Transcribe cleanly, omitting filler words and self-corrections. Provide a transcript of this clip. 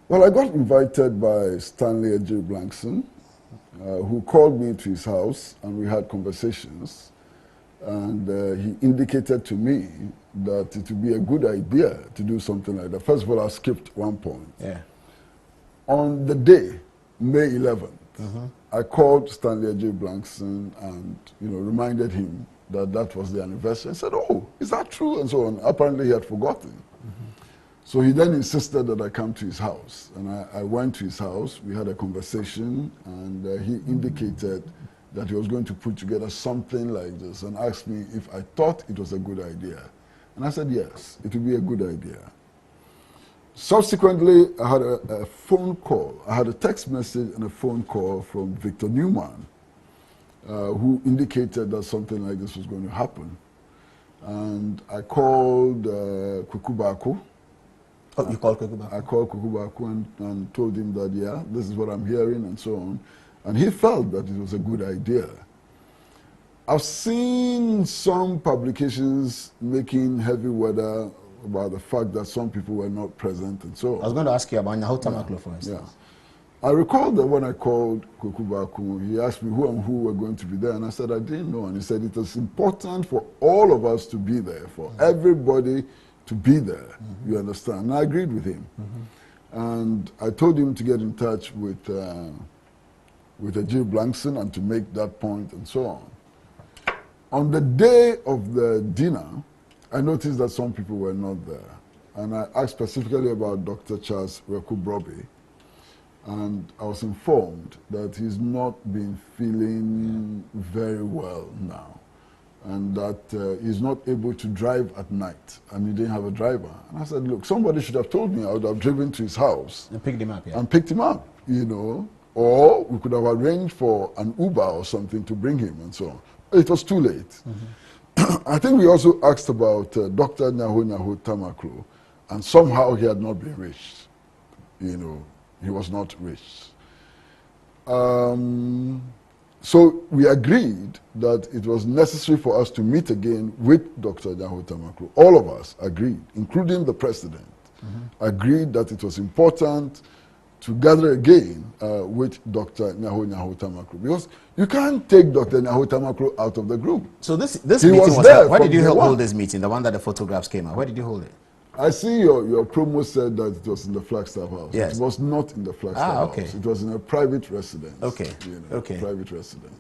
Well, I got invited by Stanley J. Blankson, who called me to his house, and we had conversations. And he indicated to me that it would be a good idea to do something like that. First of all, I skipped one point. Yeah. On the day, May 11th, I called Stanley J. Blankson and reminded him that that was the anniversary. I said, "Oh, is that true?" and so on. Apparently, he had forgotten. So he then insisted that I come to his house, and I went to his house. We had a conversation, and he indicated that he was going to put together something like this and asked me if I thought it was a good idea. And I said, yes, it would be a good idea. Subsequently, I had a phone call. I had a text message and a phone call from Victor Newman, who indicated that something like this was going to happen. And I called Kume Preko. Oh, you called Kume Preko? I called Kume Preko and told him that, yeah, this is what I'm hearing and so on. And he felt that it was a good idea. I've seen some publications making heavy weather about the fact that some people were not present and so on. I was going to ask you about Nyaho Tamaklo, for instance. Yeah. I recall that when I called Kume Preko, he asked me who and who were going to be there, and I said I didn't know. And he said it was important for all of us to be there, for everybody to be there, you understand? And I agreed with him. And I told him to get in touch with J. Blankson and to make that point and so on. On the day of the dinner, I noticed that some people were not there. And I asked specifically about Dr. Charles Reku-Broby. And I was informed that he's not been feeling very well now. And that he's not able to drive at night, and he didn't have a driver. And I said, look, somebody should have told me. I would have driven to his house. And picked him up, yeah. And picked him up, Or we could have arranged for an Uber or something to bring him and so on. It was too late. I think we also asked about Dr. Nyaho Tamaklo, and somehow he had not been reached. He was not reached. So we agreed that it was necessary for us to meet again with Dr. Nyaho Tamaklo. All of us agreed, including the president, agreed that it was important to gather again with Dr. Nyaho Tamaklo, because you can't take Dr. Nyaho Tamaklo out of the group. So this meeting was there. Where did you hold this meeting, the one that the photographs came out? Where did you hold it? I see your promo said that it was in the Flagstaff House. Yes. It was not in the Flagstaff House. It was in a private residence. Okay. Private residence.